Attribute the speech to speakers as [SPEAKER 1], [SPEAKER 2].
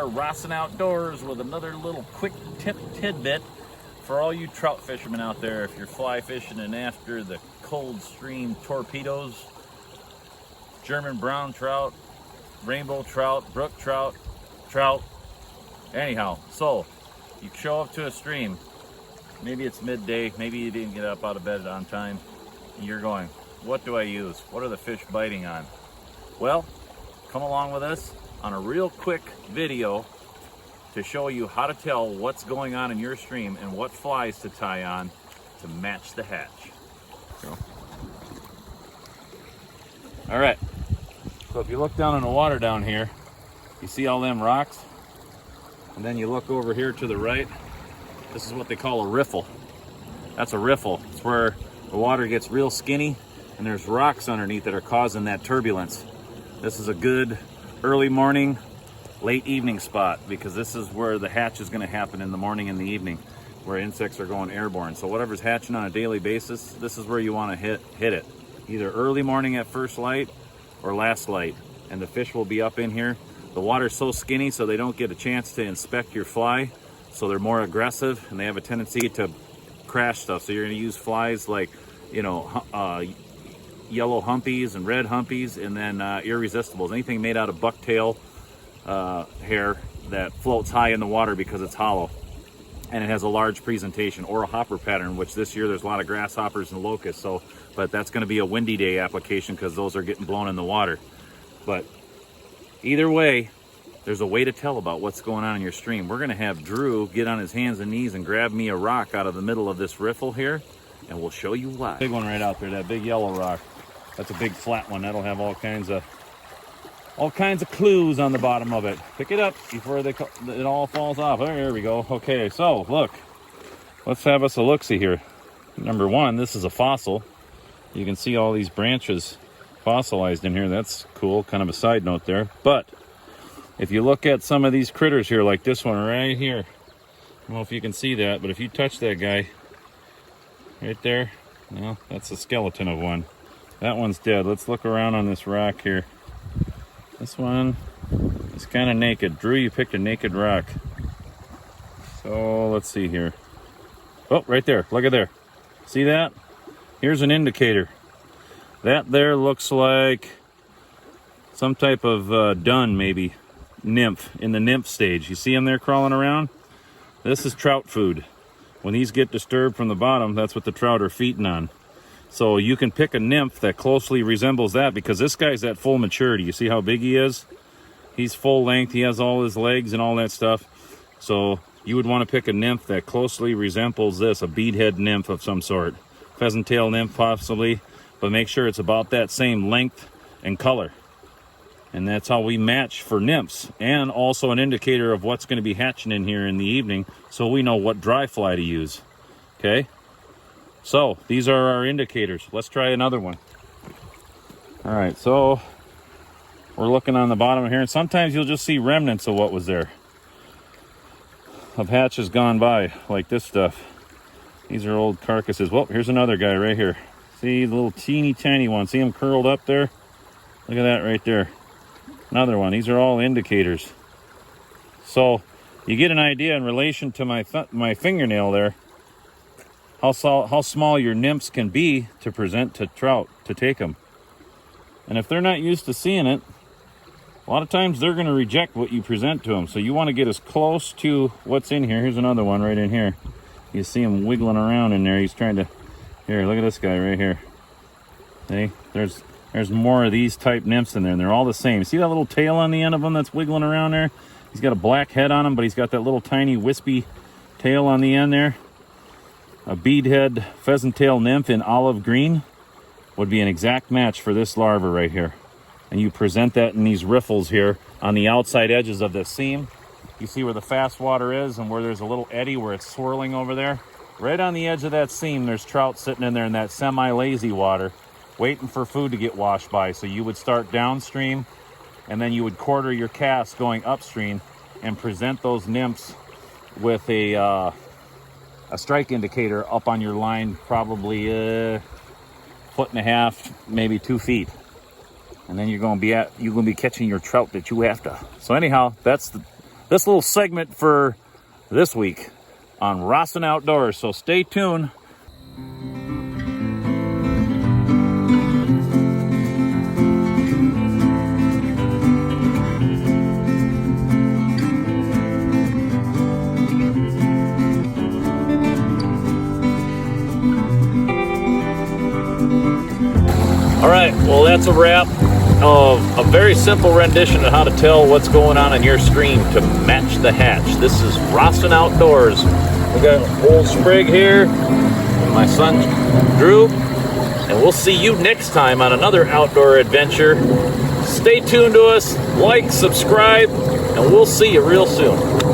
[SPEAKER 1] Rossin Outdoors with another little quick tidbit for all you trout fishermen out there. If you're fly fishing and after the cold stream torpedoes, German brown trout, rainbow trout, brook trout, anyhow. So you show up to a stream, maybe it's midday, maybe you didn't get up out of bed on time, and you're going, what do I use? What are the fish biting on? Well, come along with us on a real quick video to show you how to tell what's going on in your stream and what flies to tie on to match the hatch. All right, so if you look down in the water down here, you see all them rocks? And then you look over here to the right, this is what they call a riffle. That's a riffle. It's where the water gets real skinny and there's rocks underneath that are causing that turbulence. This is a good early morning, late evening spot because this is where the hatch is going to happen in the morning and the evening, where insects are going airborne. So whatever's hatching on a daily basis, this is where you want to hit it. Either early morning at first light or last light, and the fish will be up in here. The water's so skinny so they don't get a chance to inspect your fly, so they're more aggressive and they have a tendency to crash stuff. So you're going to use flies like, you know, yellow humpies and red humpies, and then irresistibles, anything made out of bucktail hair that floats high in the water because it's hollow and it has a large presentation, or a hopper pattern, which this year there's a lot of grasshoppers and locusts. So, but that's going to be a windy day application because those are getting blown in the water. But either way, there's a way to tell about what's going on in your stream. We're going to have Drew get on his hands and knees and grab me a rock out of the middle of this riffle here, and we'll show you why. Big one right out there, that big yellow rock. That's a big flat one. That'll have all kinds of clues on the bottom of it. Pick it up before it all falls off. There we go. Okay, so look, let's have us a look-see here. Number one, this is a fossil. You can see all these branches fossilized in here. That's cool, kind of a side note there. But if you look at some of these critters here, like this one right here, I don't know if you can see that, but if you touch that guy right there, well, that's a skeleton of one. That one's dead. Let's look around on this rock here. This one is kind of naked. Drew, you picked a naked rock. So let's see here. Oh, right there. Look at there. See that? Here's an indicator. That there looks like some type of dun, maybe. Nymph, in the nymph stage. You see them there crawling around? This is trout food. When these get disturbed from the bottom, that's what the trout are feeding on. So you can pick a nymph that closely resembles that, because this guy's at full maturity. You see how big he is? He's full length. He has all his legs and all that stuff. So you would want to pick a nymph that closely resembles this, a beadhead nymph of some sort. Pheasant tail nymph possibly, but make sure it's about that same length and color. And that's how we match for nymphs, and also an indicator of what's going to be hatching in here in the evening, so we know what dry fly to use. Okay? So these are our indicators. Let's try another one. All right, so we're looking on the bottom here, and sometimes you'll just see remnants of what was there, of hatches gone by, like this stuff. These are old carcasses. Well, here's another guy right here. See the little teeny tiny one? See him curled up there? Look at that right there. Another one. These are all indicators. So you get an idea in relation to my fingernail there, how small your nymphs can be to present to trout to take them. And if they're not used to seeing it, a lot of times they're going to reject what you present to them. So you want to get as close to what's in here. Here's another one right in here. You see him wiggling around in there. He's trying to, here, look at this guy right here. See, there's more of these type nymphs in there, and they're all the same. See that little tail on the end of them that's wiggling around there? He's got a black head on him, but he's got that little tiny wispy tail on the end there. A beadhead pheasant tail nymph in olive green would be an exact match for this larva right here. And you present that in these riffles here on the outside edges of the seam. You see where the fast water is and where there's a little eddy where it's swirling over there? Right on the edge of that seam, there's trout sitting in there in that semi-lazy water, waiting for food to get washed by. So you would start downstream, and then you would quarter your cast going upstream and present those nymphs with a strike indicator up on your line, probably 1.5 feet, maybe 2 feet. And then you're going to be catching your trout that you have to. So anyhow, that's this little segment for this week on Rossin Outdoors. So stay tuned. All right, well, that's a wrap of a very simple rendition of how to tell what's going on in your stream to match the hatch. This is Rossin Outdoors. We got old Sprig here, and my son Drew, and we'll see you next time on another outdoor adventure. Stay tuned to us, like, subscribe, and we'll see you real soon.